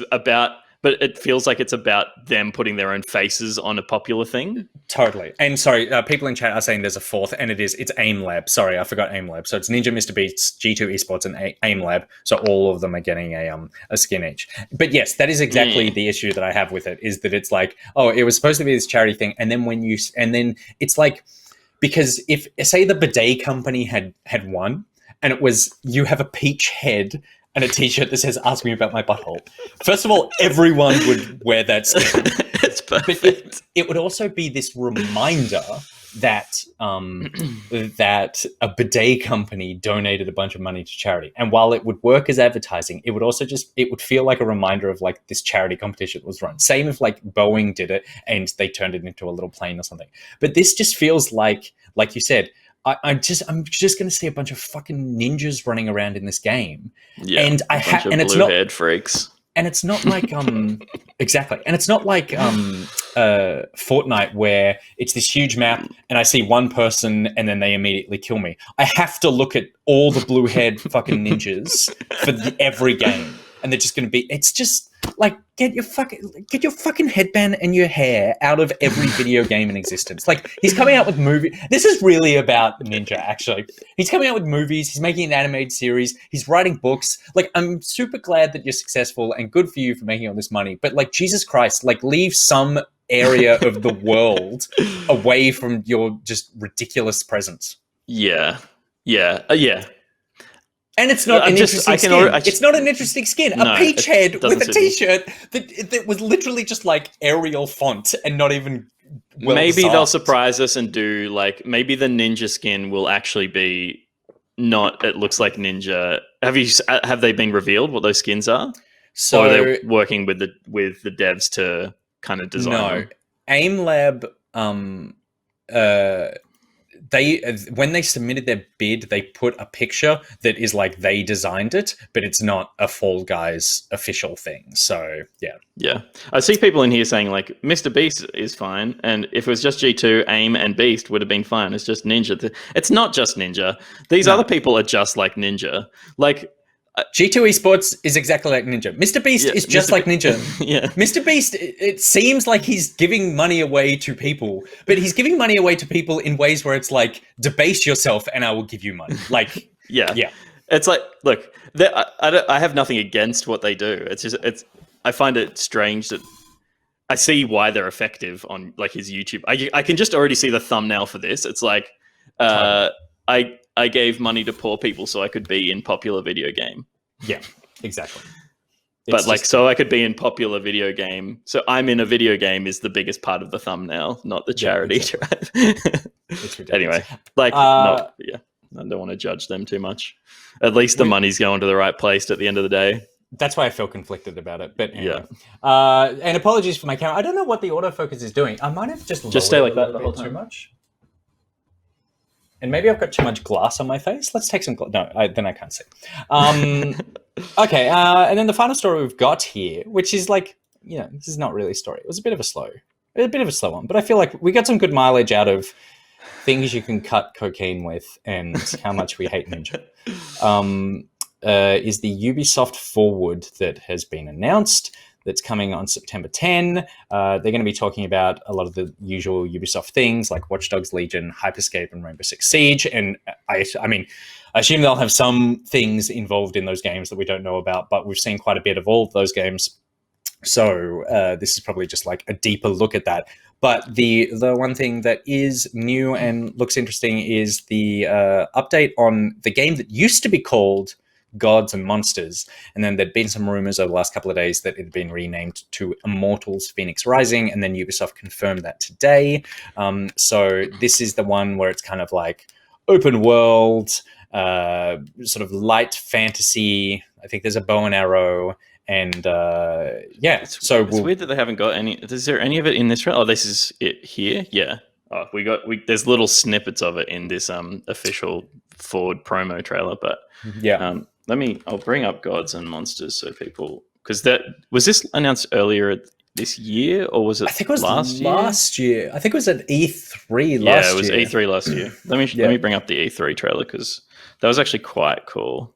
feels like it's about them putting their own faces on a popular thing. Totally. And sorry, people in chat are saying there's a fourth, and it's Aim Lab. Sorry, I forgot Aim Lab. So it's Ninja, Mr. Beast, G2 Esports, and Aim Lab. So all of them are getting a skin each. But yes, that is exactly the issue that I have with it, is that it's like, oh, it was supposed to be this charity thing, and then it's like, because if, say, the bidet company had won, and it was, you have a peach head and a t-shirt that says, "Ask me about my butthole." First of all, everyone would wear that skin. It's perfect. But it would also be this reminder that that a bidet company donated a bunch of money to charity. And while it would work as advertising, it would also it would feel like a reminder of like this charity competition that was run. Same if like Boeing did it and they turned it into a little plane or something. But this just feels like you said, I'm just going to see a bunch of fucking ninjas running around in this game. Yeah, and it's not haired freaks. And it's not like exactly. And it's not like Fortnite, where it's this huge map and I see one person and then they immediately kill me. I have to look at all the blue-haired fucking ninjas for every game, and they're just going to be. It's just like, get your fucking headband and your hair out of every video game in existence. Like, he's coming out with movies. This is really about Ninja, actually. He's coming out with movies. He's making an animated series. He's writing books. Like, I'm super glad that you're successful and good for you for making all this money. But like, Jesus Christ, like, leave some area of the world away from your just ridiculous presence. Yeah. And it's not an interesting skin. It's not an interesting skin. A peach head with a t-shirt that was literally just like Arial font and not even well Maybe designed. They'll surprise us and do like, maybe the ninja skin will actually be not, it looks like Ninja. Have they been revealed what those skins are? So, or are they working with the devs to kind of design them? Aim Lab, when they submitted their bid, they put a picture that is like they designed it, but it's not a Fall Guys official thing. So yeah. I see people in here saying like Mr. Beast is fine, and if it was just G2, Aim, and Beast would have been fine. It's just Ninja. It's not just Ninja. These other people are just like Ninja. Like, G2 Esports is exactly like Ninja. Mr. Beast is just like Ninja. Yeah. Mr. Beast, it seems like he's giving money away to people, but he's giving money away to people in ways where it's like, debase yourself and I will give you money. Like, yeah. It's like, look, I have nothing against what they do. It's just, I find it strange that I see why they're effective on like his YouTube. I can just already see the thumbnail for this. It's like, I gave money to poor people so I could be in popular video game. Yeah, exactly. But like, so I could be in popular video game. So I'm in a video game is the biggest part of the thumbnail, not the charity. Exactly. It's ridiculous. Anyway, like, I don't want to judge them too much. At least the money's going to the right place at the end of the day. That's why I feel conflicted about it. But anyway. And apologies for my camera. I don't know what the autofocus is doing. I might have just stay like that the whole time. Too much. And maybe I've got too much glass on my face. Let's take some glass. No, then I can't see. Okay, and then the final story we've got here, which is like, this is not really a story. It was a bit of a slow one, but I feel like we got some good mileage out of things you can cut cocaine with and how much we hate Ninja. Is the Ubisoft Forward that has been announced. That's coming on September 10. They're going to be talking about a lot of the usual Ubisoft things like Watch Dogs Legion, Hyperscape, and Rainbow Six Siege. And I assume they'll have some things involved in those games that we don't know about, but we've seen quite a bit of all of those games. So this is probably just like a deeper look at that. But the one thing that is new and looks interesting is the update on the game that used to be called Gods and Monsters, and then there'd been some rumors over the last couple of days that it had been renamed to Immortals Phoenix Rising, and then Ubisoft confirmed that today. So this is the one where it's kind of like open world, sort of light fantasy. I think there's a bow and arrow, and it's weird that they haven't got any. Is there any of it in this trailer? Oh, this is it here. Yeah. Oh, there's little snippets of it in this official Forward promo trailer, but I'll bring up Gods and Monsters so people, because was this announced earlier this year or was it? I think it was last year. I think it was at E3 last year. Yeah, it was E3 last year. Let me bring up the E3 trailer because that was actually quite cool.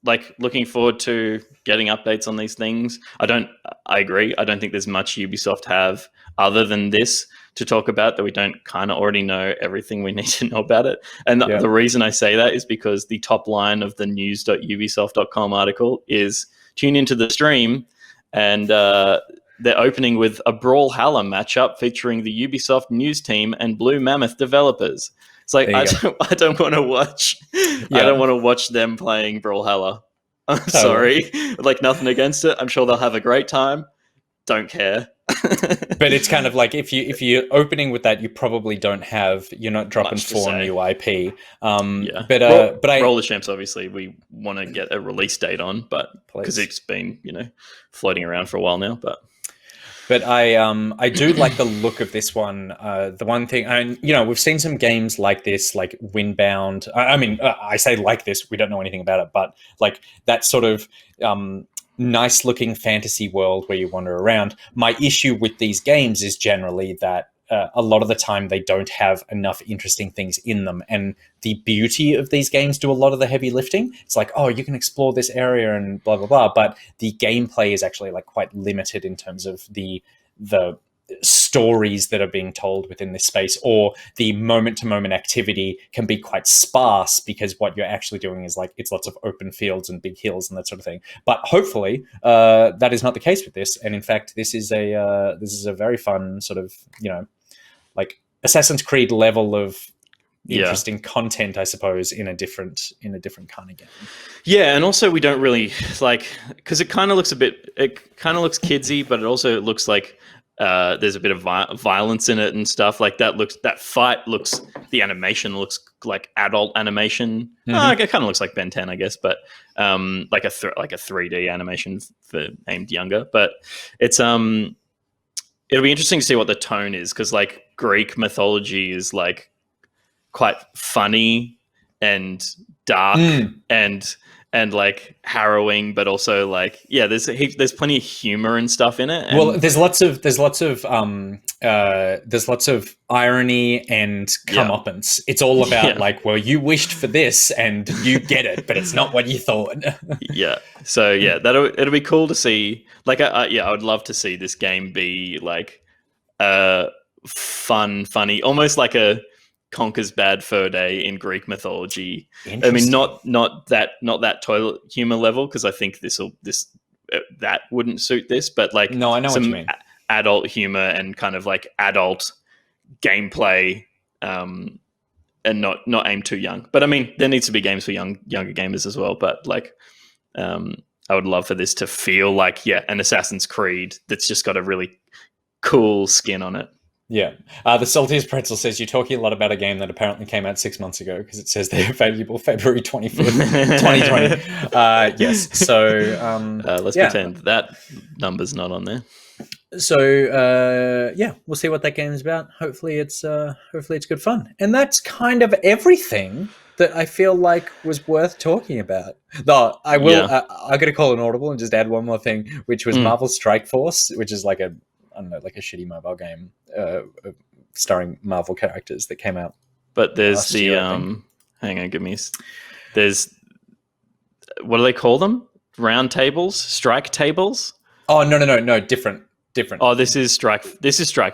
Like looking forward to getting updates on these things. I agree. I don't think there's much Ubisoft have other than this to talk about that we don't kind of already know everything we need to know about it. And the reason I say that is because the top line of the news.ubisoft.com article is tune into the stream and they're opening with a Brawlhalla matchup featuring the Ubisoft news team and Blue Mammoth developers. It's like I don't want to watch. I don't want to watch them playing Brawlhalla. I'm sorry. Like nothing against it. I'm sure they'll have a great time. Don't care. But it's kind of like if you're opening with that, you're not dropping 4 new IP. Roller Champs obviously we want to get a release date on, but because it's been floating around for a while now, but I do like the look of this one. The one thing, and we've seen some games like this, like Windbound. I say like this, we don't know anything about it, but like that sort of nice looking fantasy world where you wander around. My issue with these games is generally that a lot of the time they don't have enough interesting things in them, and the beauty of these games do a lot of the heavy lifting. It's like, oh, you can explore this area and blah blah blah, but the gameplay is actually like quite limited in terms of the stories that are being told within this space, or the moment to moment activity can be quite sparse because what you're actually doing is like it's lots of open fields and big hills and that sort of thing. But hopefully that is not the case with this, and in fact this is a very fun sort of like Assassin's Creed level of interesting content, I suppose, in a different kind of game. Yeah, and also we don't really like, because it kind of looks kidsy, but it also looks like there's a bit of violence in it and stuff like that. The animation looks like adult animation. It kind of looks like Ben 10, I guess, but like a 3D animation for aimed younger. But it's it'll be interesting to see what the tone is, because like Greek mythology is like quite funny and dark and like harrowing, but also like there's plenty of humor and stuff in it. Well, there's lots of irony and comeuppance. It's all about like, well, you wished for this and you get it, but it's not what you thought. So it'll be cool to see. Like, I would love to see this game be like funny, almost like a Conker's Bad Fur Day in Greek mythology. I mean, not that toilet humor level, because I think that wouldn't suit this, but like no, I know what you mean. Adult humor and kind of like adult gameplay and not aim too young. But I mean, there needs to be games for younger gamers as well. But like, I would love for this to feel like an Assassin's Creed that's just got a really cool skin on it. Yeah. The Saltiest Pretzel says, you're talking a lot about a game that apparently came out 6 months ago because it says they're available February 25th, 2020. Yes. So let's pretend that number's not on there. So we'll see what that game's about. Hopefully it's good fun. And that's kind of everything that I feel like was worth talking about. Though I will, I got to call an audible and just add one more thing, which was Marvel Strike Force, which is like a shitty mobile game starring Marvel characters that came out. But there's the hang on, there's, what do they call them? Round tables, strike tables. Oh no, different. Oh, this is Strike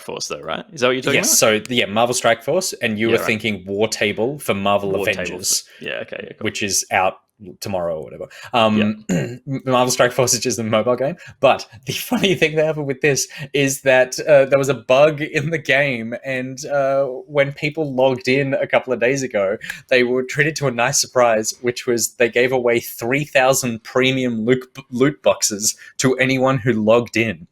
Force though, right? Is that what you're talking about? So Marvel Strike Force, and you were thinking War Table for Marvel Avengers. Yeah, okay, cool. Which is out tomorrow or whatever. Marvel Strike Force is just a mobile game. But the funny thing that happened with this is that there was a bug in the game, and when people logged in a couple of days ago, they were treated to a nice surprise, which was they gave away 3,000 premium loot boxes to anyone who logged in.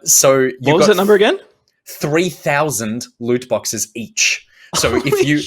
So what was that number again? 3,000 loot boxes each. So if you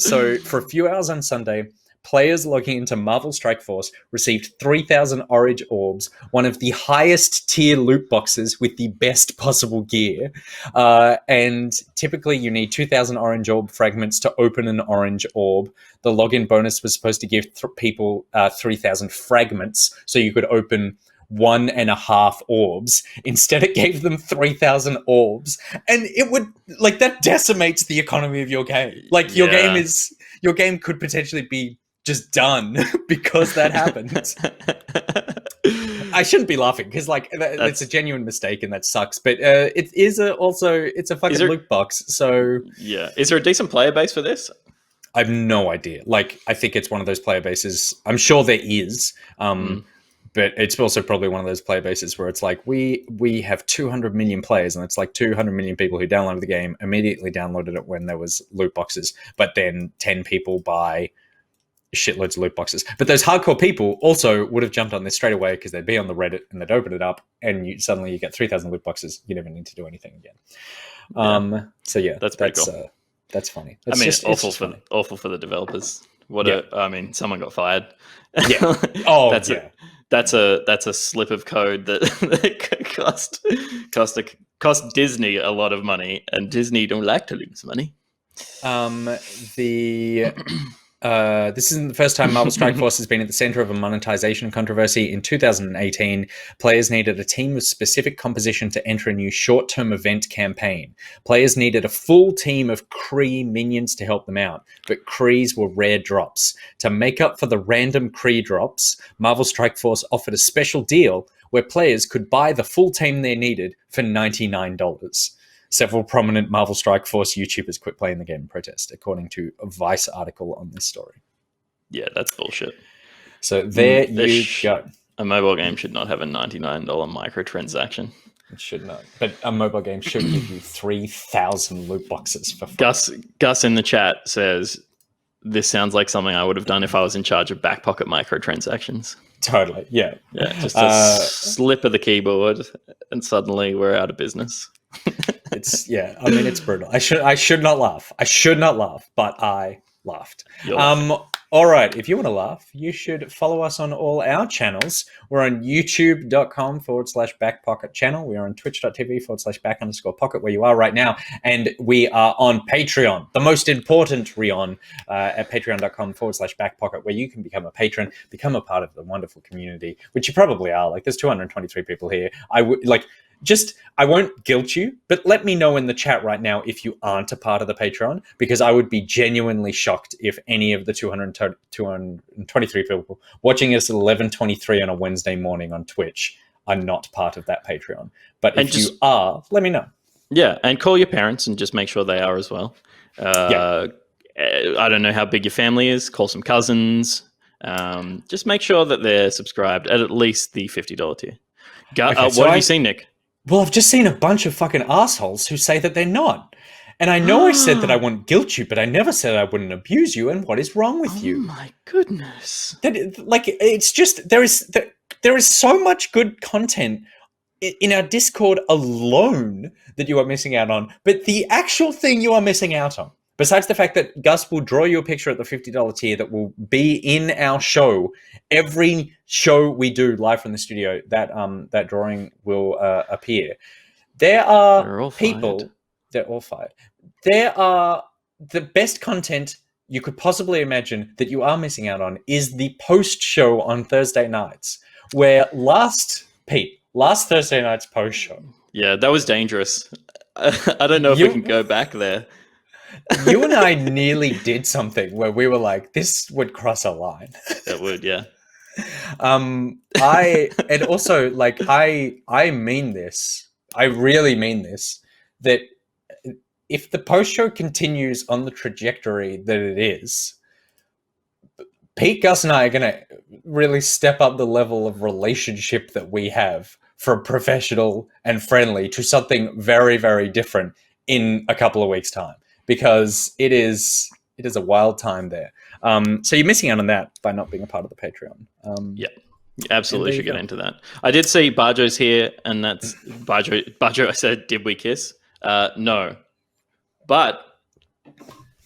so for a few hours on Sunday, players logging into Marvel Strike Force received 3,000 orange orbs, one of the highest tier loot boxes with the best possible gear. And typically you need 2,000 orange orb fragments to open an orange orb. The login bonus was supposed to give people 3,000 fragments so you could open 1.5 orbs. Instead, it gave them 3,000 orbs, and it would that decimates the economy of your game. Like your game could potentially be just done because that happened. I shouldn't be laughing because it's a genuine mistake and that sucks. But it is it's a fucking loot box. So is there a decent player base for this? I have no idea. I think it's one of those player bases. I'm sure there is. But it's also probably one of those player bases where it's like, we have 200 million players, and it's like 200 million people who downloaded the game, immediately downloaded it when there was loot boxes, but then 10 people buy shitloads of loot boxes. But those hardcore people also would have jumped on this straight away because they'd be on the Reddit and they'd open it up, and suddenly you get 3,000 loot boxes. You never need to do anything again. So that's pretty cool. That's funny. It's awful for the developers. Someone got fired. Yeah. That's a slip of code that cost Disney a lot of money, and Disney don't like to lose money. This isn't the first time Marvel Strike Force has been at the center of a monetization controversy. In 2018, players needed a team with specific composition to enter a new short-term event campaign. Players needed a full team of Kree minions to help them out, but Krees were rare drops. To make up for the random Kree drops, Marvel Strike Force offered a special deal where players could buy the full team they needed for $99. Several prominent Marvel Strike Force YouTubers quit playing the game in protest, according to a Vice article on this story. Yeah, that's bullshit. So there you go. A mobile game should not have a $99 microtransaction. It should not. But a mobile game should give you 3,000 loot boxes for fun. Gus in the chat says, this sounds like something I would have done if I was in charge of back pocket microtransactions. Totally, yeah. Yeah, just a slip of the keyboard and suddenly we're out of business. It's brutal. I should not laugh. But I laughed. All right, if you want to laugh, you should follow us on all our channels. We're on youtube.com/backpocket channel. We are on twitch.tv/back_pocket, where you are right now. And we are on Patreon, the most important Rion, at patreon.com/backpocket, where you can become a patron, become a part of the wonderful community, which you probably are. There's 223 people here. I won't guilt you, but let me know in the chat right now if you aren't a part of the Patreon, because I would be genuinely shocked if any of the 223 people watching us at 11:23 on a Wednesday morning on Twitch are not part of that Patreon. But if you are, let me know. Yeah, and call your parents and just make sure they are as well. I don't know how big your family is. Call some cousins. Just make sure that they're subscribed at least the $50 tier. What have you seen, Nick? Well, I've just seen a bunch of fucking assholes who say that they're not. And I know I said that I wouldn't guilt you, but I never said I wouldn't abuse you. And what is wrong with you? Oh my goodness! It's just there is so much good content in our Discord alone that you are missing out on. But the actual thing you are missing out on, besides the fact that Gus will draw you a picture at the $50 tier that will be in our show, every show we do live from the studio, that drawing will appear. There are people. They're all fired. There are the best content you could possibly imagine that you are missing out on is the post show on Thursday nights, where last Thursday night's post show. Yeah, that was dangerous. I don't know if we can go back there. You and I nearly did something where we were like, this would cross a line. It would, yeah. I mean this. I really mean this. That if the post show continues on the trajectory that it is, Pete, Gus, and I are going to really step up the level of relationship that we have from professional and friendly to something very, very different in a couple of weeks' time, because it is a wild time there. So you're missing out on that by not being a part of the Patreon. Yeah, you absolutely should get into that. I did see Barjo's here, and that's Barjo. I said, did we kiss? No, but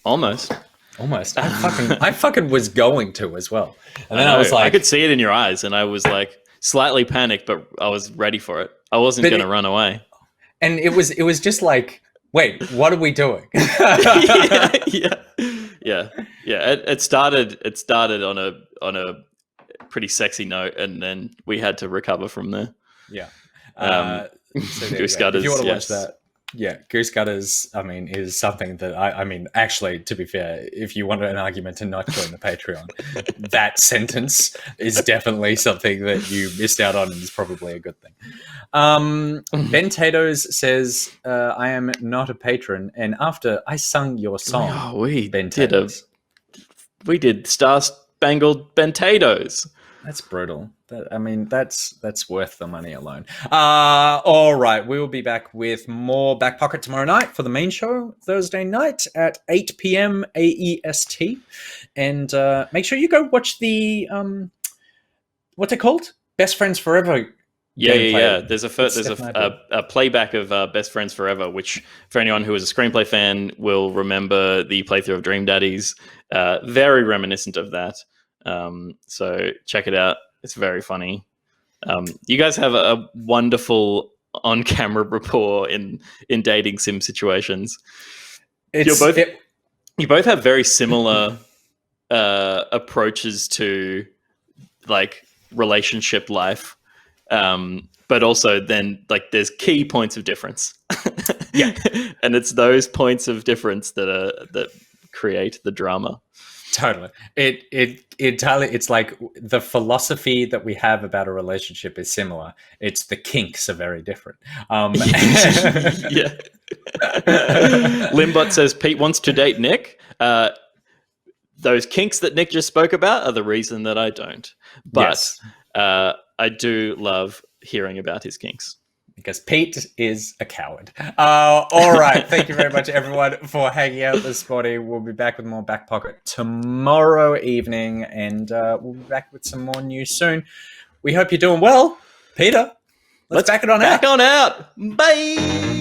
almost. I fucking was going to as well. And then I was like, I could see it in your eyes, and I was like slightly panicked, but I was ready for it. I wasn't going to run away. And it was just like, wait, what are we doing? yeah. It started on a pretty sexy note, and then we had to recover from there. Yeah. So Goose Gutters. If you want to watch that. Yeah, Goose Gutters, is something that actually, to be fair, if you want an argument to not join the Patreon, that sentence is definitely something that you missed out on and is probably a good thing. Ben Tatoes says, I am not a patron, and after I sung your song, we did Star Spangled Bentatoes. That's brutal. That's worth the money alone. All right, we will be back with more Back Pocket tomorrow night for the main show Thursday night at 8 p.m. AEST, and make sure you go watch the what's it called? Best Friends Forever. Yeah. There's a playback of Best Friends Forever, which for anyone who is a screenplay fan will remember the playthrough of Dream Daddies. Very reminiscent of that. So check it out. It's very funny. You guys have a wonderful on-camera rapport in dating sim situations. You both have very similar approaches to like relationship life, but also then like there's key points of difference. Yeah, and it's those points of difference that create the drama. Totally. It's like the philosophy that we have about a relationship is similar. It's the kinks are very different. Yeah. Limbot says Pete wants to date Nick. Those kinks that Nick just spoke about are the reason that I don't. But yes. I do love hearing about his kinks. Because Pete is a coward. All right. Thank you very much, everyone, for hanging out this morning. We'll be back with more Back Pocket tomorrow evening, and we'll be back with some more news soon. We hope you're doing well. Peter, let's back it on out. Back on out. Bye.